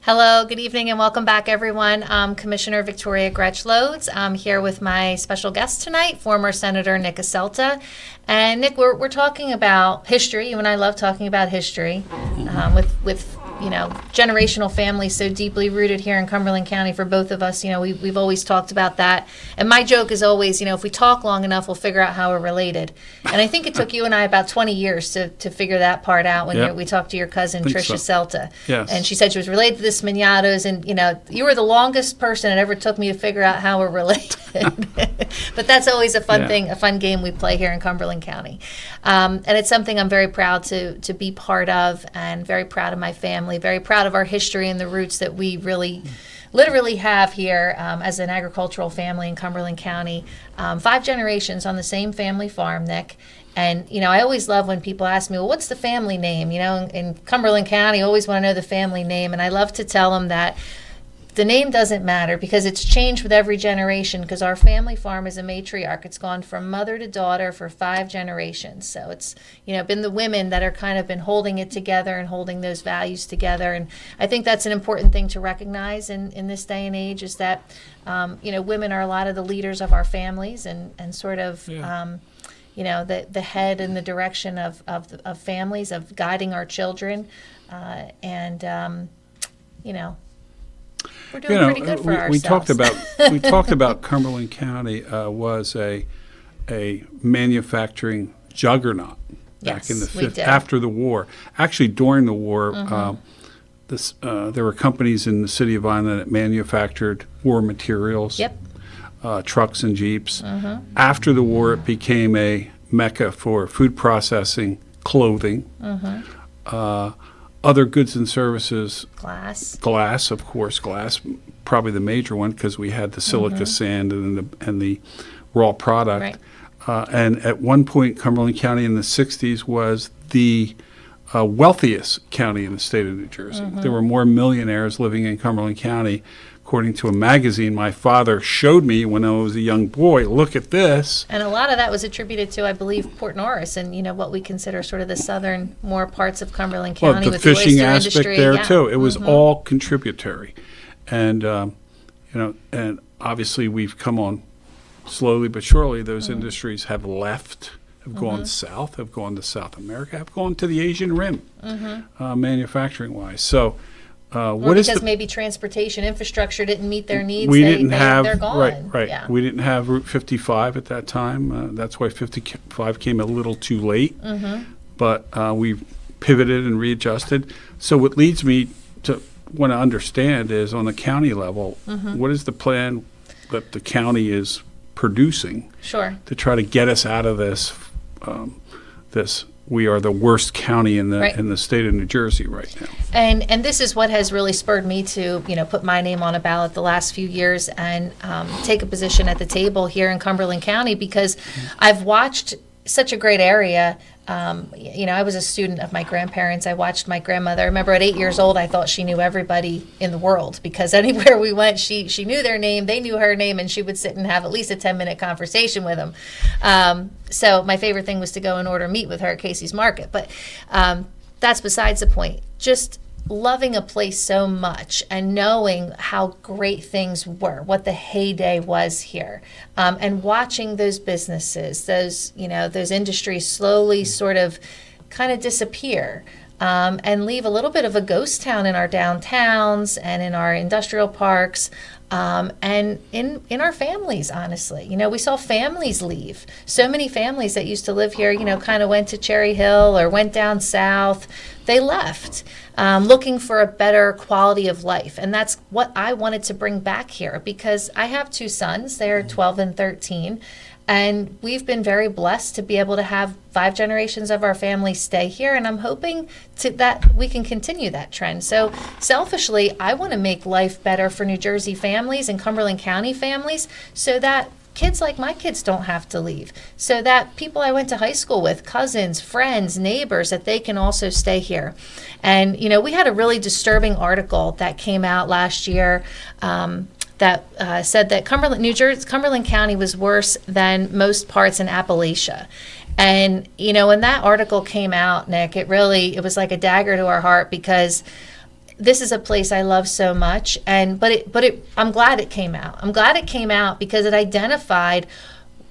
Hello, good evening, and welcome back, everyone. I'm Commissioner Victoria Groetsch-Lods. I'm here with my special guest tonight, former Senator Nick Asselta. And Nick, we're talking about history. You and I love talking about history, with generational families so deeply rooted here in Cumberland County for both of us. We've always talked about that. And my joke is always, if we talk long enough, we'll figure out how we're related. And I think it took you and I about 20 years to figure that part out when we talked to your cousin, Trish Asselta. Yes. And she said she was related to the Smignatos. And, you were the longest person it ever took me to figure out how we're related. But that's always a fun thing, a fun game we play here in Cumberland County. And it's something I'm very proud to be part of, and very proud of my family, very proud of our history and the roots that we really literally have here as an agricultural family in Cumberland County. 5 generations on the same family farm, Nick. And, I always love when people ask me, well, what's the family name? In Cumberland County, I always want to know the family name. And I love to tell them that the name doesn't matter because it's changed with every generation, because our family farm is a matriarch. It's gone from mother to daughter for 5 generations. So it's, been the women that are kind of been holding it together and holding those values together. And I think that's an important thing to recognize in this day and age, is that, women are a lot of the leaders of our families and sort of, the head and the direction of families, of guiding our children. We're doing pretty good for ourselves. We talked about Cumberland County was a manufacturing juggernaut back in the after the war. Actually, during the war, there were companies in the city of Vineland that manufactured war materials, trucks and jeeps. After the war, it became a mecca for food processing, clothing, other goods and services. Glass, of course, glass, probably the major one because we had the silica sand and the raw product. Right. And at one point, Cumberland County in the 60s was the wealthiest county in the state of New Jersey. There were more millionaires living in Cumberland County. According to a magazine my father showed me when I was a young boy, look at this. And a lot of that was attributed to, I believe, Port Norris and, what we consider sort of the southern more parts of Cumberland County. Well, the with fishing the oyster aspect industry. there too. It was all contributory. And, and obviously we've come on slowly but surely. Those industries have left, have gone south, have gone to South America, have gone to the Asian Rim, manufacturing-wise. So, because maybe transportation infrastructure didn't meet their needs. They're gone. Right. Yeah. We didn't have Route 55 at that time. That's why 55 came a little too late. But we pivoted and readjusted. So what leads me to want to understand is on the county level, what is the plan that the county is producing to try to get us out of this? We are the worst county in the state of New Jersey right now. And this is what has really spurred me to, put my name on a ballot the last few years and take a position at the table here in Cumberland County because I've watched such a great area. I was a student of my grandparents. I watched my grandmother. I remember at 8 years old, I thought she knew everybody in the world because anywhere we went, she knew their name, they knew her name, and she would sit and have at least a 10-minute conversation with them. So my favorite thing was to go and order meat with her at Casey's Market. But that's besides the point. Just loving a place so much and knowing how great things were, what the heyday was here, and watching those businesses, those industries slowly sort of kind of disappear and leave a little bit of a ghost town in our downtowns and in our industrial parks. And in our families, honestly, we saw families leave. So many families that used to live here, kind of went to Cherry Hill or went down south. They left looking for a better quality of life. And that's what I wanted to bring back here because I have two sons. They're 12 and 13. And we've been very blessed to be able to have 5 generations of our family stay here. And I'm hoping that we can continue that trend. So selfishly, I want to make life better for New Jersey families and Cumberland County families so that kids like my kids don't have to leave. So that people I went to high school with, cousins, friends, neighbors, that they can also stay here. And, we had a really disturbing article that came out last year that said that Cumberland County was worse than most parts in Appalachia. And, when that article came out, Nick, it was like a dagger to our heart because this is a place I love so much. I'm glad it came out. I'm glad it came out because it identified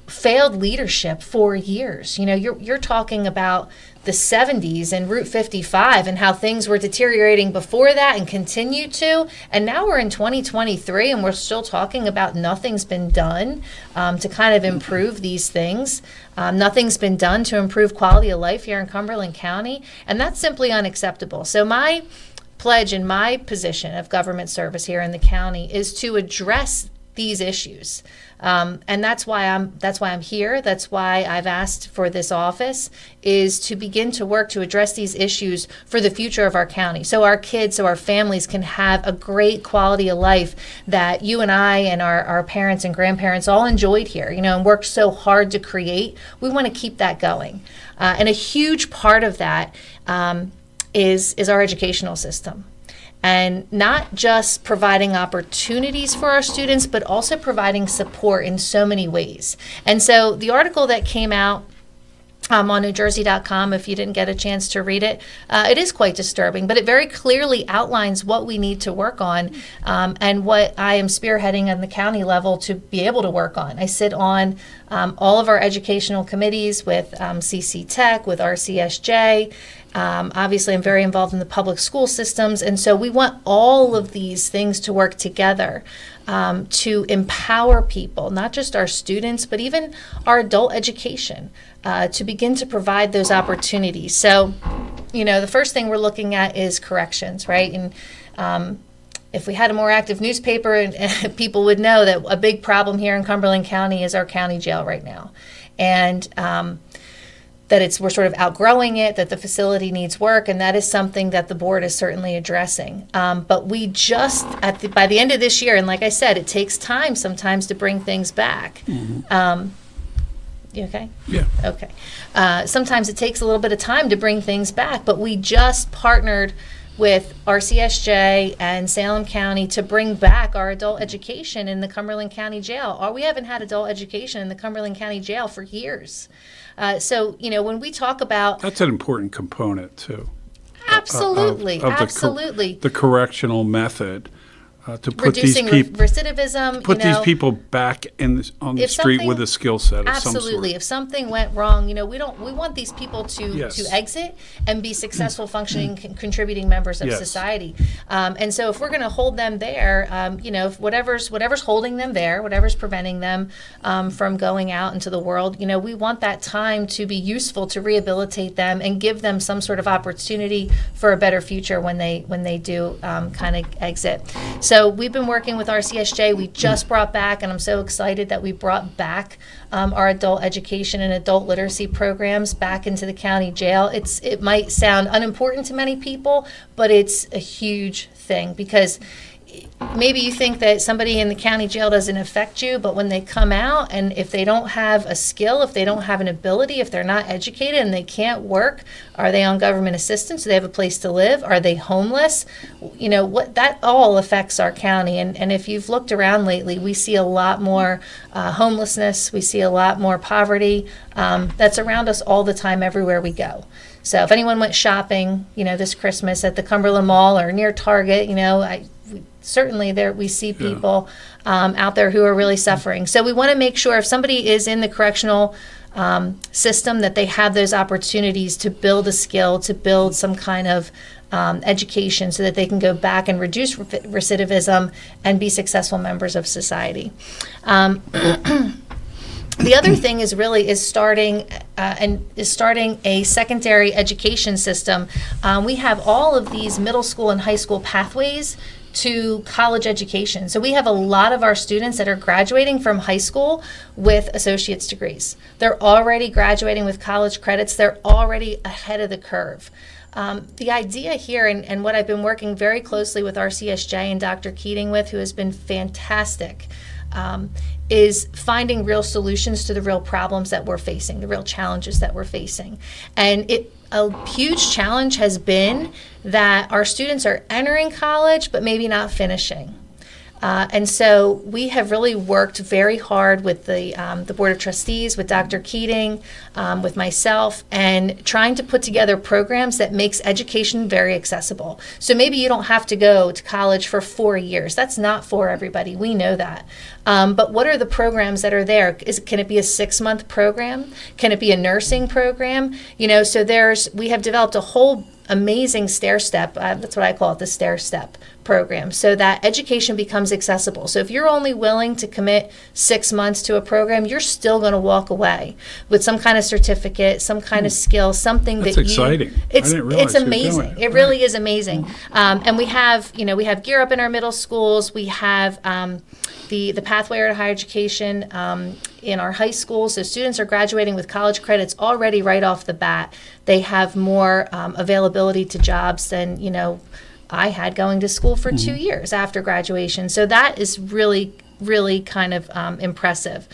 failed leadership for years. You're talking about the 70s and Route 55 and how things were deteriorating before that and continue to. And now we're in 2023 and we're still talking about nothing's been done to kind of improve these things. Nothing's been done to improve quality of life here in Cumberland County. And that's simply unacceptable. So my pledge in my position of government service here in the county is to address these issues. And that's why I'm here. That's why I've asked for this office, is to begin to work to address these issues for the future of our county. So our kids, so our families can have a great quality of life that you and I and our parents and grandparents all enjoyed here, and worked so hard to create. We want to keep that going. And a huge part of that is our educational system. And not just providing opportunities for our students, but also providing support in so many ways. And so the article that came out on NewJersey.com, if you didn't get a chance to read it, it is quite disturbing, but it very clearly outlines what we need to work on and what I am spearheading on the county level to be able to work on. I sit on all of our educational committees with CC Tech, with RCSJ. Obviously, I'm very involved in the public school systems, and so we want all of these things to work together to empower people, not just our students, but even our adult education, to begin to provide those opportunities. So, the first thing we're looking at is corrections, right? And if we had a more active newspaper, and people would know that a big problem here in Cumberland County is our county jail right now. And we're sort of outgrowing it, that the facility needs work, and that is something that the board is certainly addressing. But we just, by the end of this year, and like I said, it takes time sometimes to bring things back. You okay? Yeah. Okay. Sometimes it takes a little bit of time to bring things back, but we just partnered with RCSJ and Salem County to bring back our adult education in the Cumberland County Jail. We haven't had adult education in the Cumberland County Jail for years. So, when we talk about... That's an important component, too. Absolutely, of absolutely. The correctional method. To put reducing these people, recidivism. put these people back on the street with a skill set of some sort. Absolutely. If something went wrong, we want these people to exit and be successful, functioning, contributing members of society. And so, if we're going to hold them there, if whatever's holding them there, whatever's preventing them from going out into the world, we want that time to be useful to rehabilitate them and give them some sort of opportunity for a better future when they do kind of exit. So we've been working with RCSJ. We just brought back, and I'm so excited that we brought back our adult education and adult literacy programs back into the county jail. It might sound unimportant to many people, but it's a huge thing, because maybe you think that somebody in the county jail doesn't affect you, but when they come out, and if they don't have a skill, if they don't have an ability, if they're not educated and they can't work, are they on government assistance? Do they have a place to live? Are they homeless? That all affects our county. And if you've looked around lately, we see a lot more homelessness. We see a lot more poverty that's around us all the time, everywhere we go. So if anyone went shopping, this Christmas at the Cumberland Mall or near Target, certainly there we see people out there who are really suffering. So we want to make sure if somebody is in the correctional system, that they have those opportunities to build a skill, to build some kind of education, so that they can go back and reduce recidivism and be successful members of society. The other thing is starting a secondary education system. We have all of these middle school and high school pathways to college education. So we have a lot of our students that are graduating from high school with associate's degrees. They're already graduating with college credits. They're already ahead of the curve. The idea here, and what I've been working very closely with RCSJ and Dr. Keating with, who has been fantastic, is finding real solutions to the real problems that we're facing, the real challenges that we're facing. And a huge challenge has been that our students are entering college, but maybe not finishing. And so we have really worked very hard with the Board of Trustees, with Dr. Keating, with myself, and trying to put together programs that makes education very accessible. So maybe you don't have to go to college for 4 years. That's not for everybody. We know that. But what are the programs that are there? Can it be a 6-month program? Can it be a nursing program? So we have developed a whole amazing stair step. That's what I call it, the stair step program, so that education becomes accessible. So if you're only willing to commit 6 months to a program, you're still going to walk away with some kind of certificate, some kind of skill, something That's that exciting. It's amazing. It really is amazing. And we have Gear Up in our middle schools. We have the pathway to higher education in our high schools. So students are graduating with college credits already right off the bat. They have more availability to jobs than I had going to school for 2 years after graduation. So that is really kind of impressive.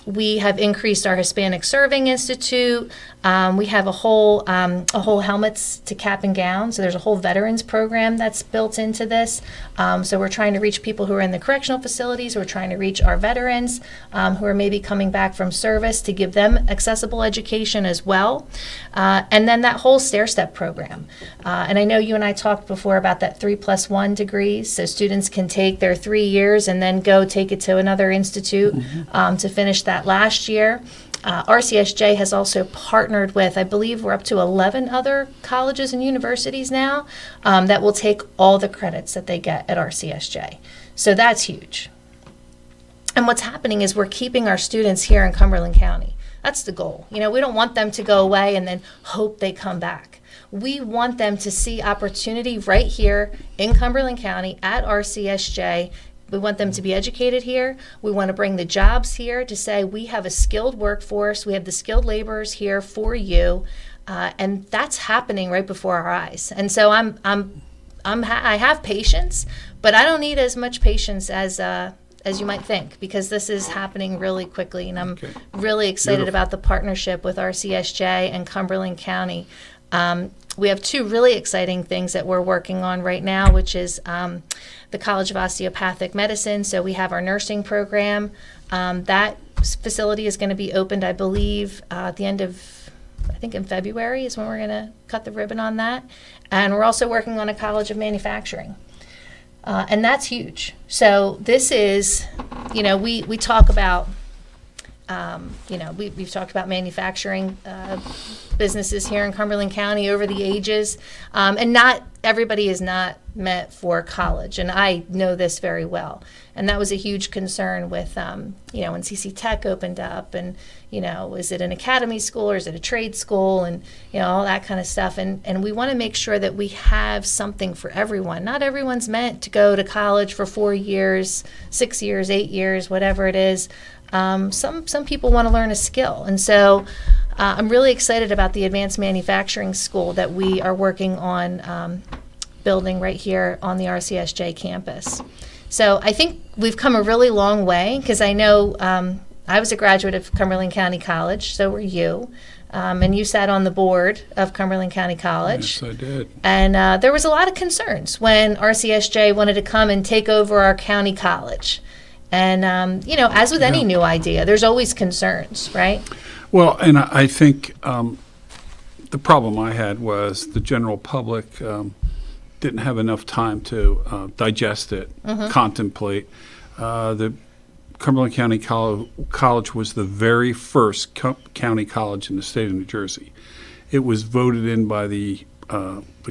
We have increased our Hispanic Serving Institute. We have a whole helmets to cap and gown. So there's a whole veterans program that's built into this. So we're trying to reach people who are in the correctional facilities. We're trying to reach our veterans who are maybe coming back from service, to give them accessible education as well. And then that whole stair step program. And I know you and I talked before about that 3+1 degrees. So students can take their 3 years and then go take it to another institute to finish that last year. RCSJ has also partnered with, I believe we're up to 11 other colleges and universities now that will take all the credits that they get at RCSJ. So that's huge. And what's happening is we're keeping our students here in Cumberland County. That's the goal. We don't want them to go away and then hope they come back. We want them to see opportunity right here in Cumberland County at RCSJ, We want them to be educated here. We want to bring the jobs here to say we have a skilled workforce. We have the skilled laborers here for you, and that's happening right before our eyes. And so I have patience, but I don't need as much patience as you might think, because this is happening really quickly, and I'm really excited about the partnership with RCSJ and Cumberland County. We have two really exciting things that we're working on right now, which is the College of Osteopathic Medicine. So we have our nursing program. That facility is going to be opened, I believe, at the end of, I think in February is when we're going to cut the ribbon on that. And we're also working on a College of Manufacturing. And that's huge. So this is, we talk about, we've talked about manufacturing businesses here in Cumberland County over the ages, and not everybody is not meant for college, and I know this very well. And that was a huge concern with, when CC Tech opened up, and, is it an academy school or is it a trade school, and, all that kind of stuff. And we want to make sure that we have something for everyone. Not everyone's meant to go to college for 4 years, 6 years, 8 years, whatever it is. Some people want to learn a skill. And so I'm really excited about the advanced manufacturing school that we are working on building right here on the RCSJ campus. So I think we've come a really long way, because I know I was a graduate of Cumberland County College, so were you. And you sat on the board of Cumberland County College. Yes, I did. And there was a lot of concerns when RCSJ wanted to come and take over our county college. And, as with any new idea, there's always concerns, right? Well, and I think the problem I had was the general public didn't have enough time to digest it, contemplate. The Cumberland County College was the very first county college in the state of New Jersey. It was voted in by the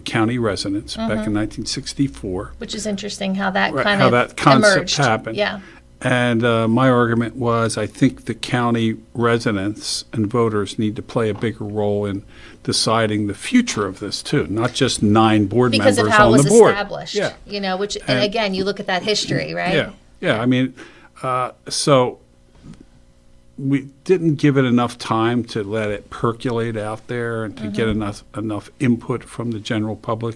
county residents back in 1964. Which is interesting how that how that concept emerged. happened. Yeah. And my argument was, I think the county residents and voters need to play a bigger role in deciding the future of this too, not just 9 board Because members of how on it was the board. established. Yeah. And again, you look at that history, right? Yeah. I mean, so we didn't give it enough time to let it percolate out there and to get enough input from the general public.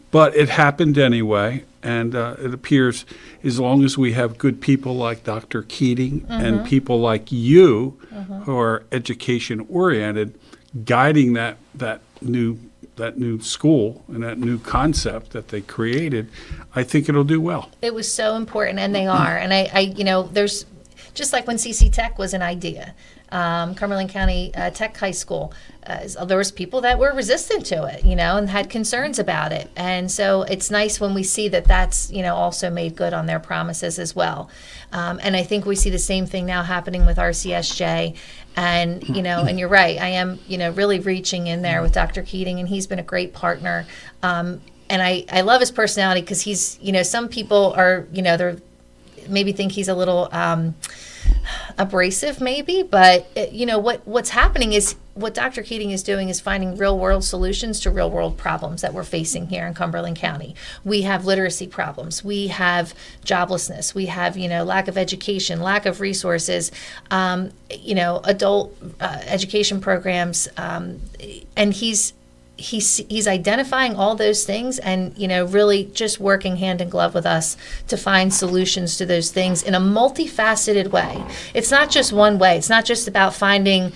But it happened anyway, and it appears as long as we have good people like Dr. Keating and people like you who are education-oriented, guiding that new school and that new concept that they created, I think it'll do well. It was so important, and they are. And I there's just like when CC Tech was an idea, Cumberland County Tech High School, there was people that were resistant to it, and had concerns about it. And so it's nice when we see that that's, also made good on their promises as well. And I think we see the same thing now happening with RCSJ. And, and you're right, I am, really reaching in there with Dr. Keating, and he's been a great partner. And I love his personality, because he's, some people are, they're maybe think he's a little abrasive maybe, but what's happening is what Dr. Keating is doing is finding real world solutions to real world problems that we're facing here in Cumberland County. We have literacy problems, we have joblessness, we have lack of education, lack of resources, adult education programs, and he's identifying all those things and, really just working hand in glove with us to find solutions to those things in a multifaceted way. It's not just one way. It's not just about finding,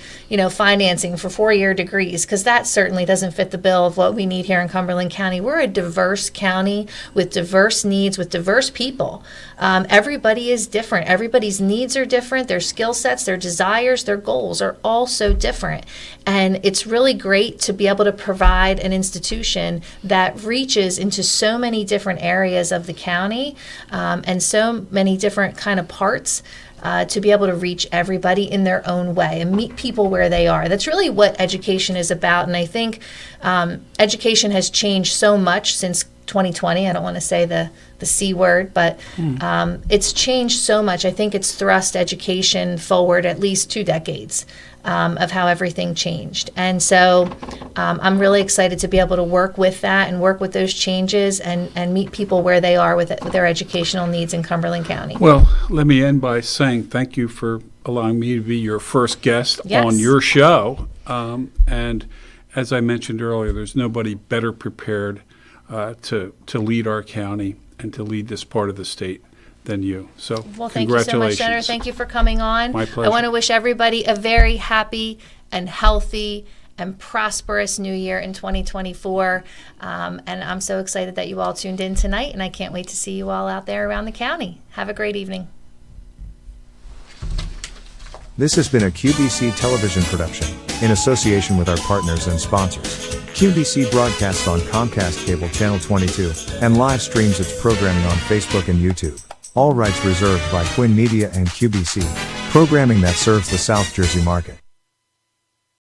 financing for 4-year degrees, because that certainly doesn't fit the bill of what we need here in Cumberland County. We're a diverse county with diverse needs, with diverse people. Everybody is different. Everybody's needs are different. Their skill sets, their desires, their goals are all so different. And it's really great to be able to provide an institution that reaches into so many different areas of the county, and so many different kind of parts, to be able to reach everybody in their own way and meet people where they are. That's really what education is about. And I think education has changed so much since 2020. I don't want to say the C word, but it's changed so much. I think it's thrust education forward at least 2 decades of how everything changed. And so I'm really excited to be able to work with that and work with those changes and meet people where they are with their educational needs in Cumberland County. Well, let me end by saying thank you for allowing me to be your first guest Yes. on your show. And as I mentioned earlier, there's nobody better prepared to lead our county and to lead this part of the state than you. So Well, thank you so much, congratulations. Senator. Thank you for coming on. My I pleasure. want to wish everybody a very happy and healthy and prosperous new year in 2024. And I'm so excited that you all tuned in tonight, and I can't wait to see you all out there around the county. Have a great evening. This has been a QBC television production, in association with our partners and sponsors. QBC broadcasts on Comcast Cable Channel 22, and live streams its programming on Facebook and YouTube. All rights reserved by Quinn Media and QBC, programming that serves the South Jersey market.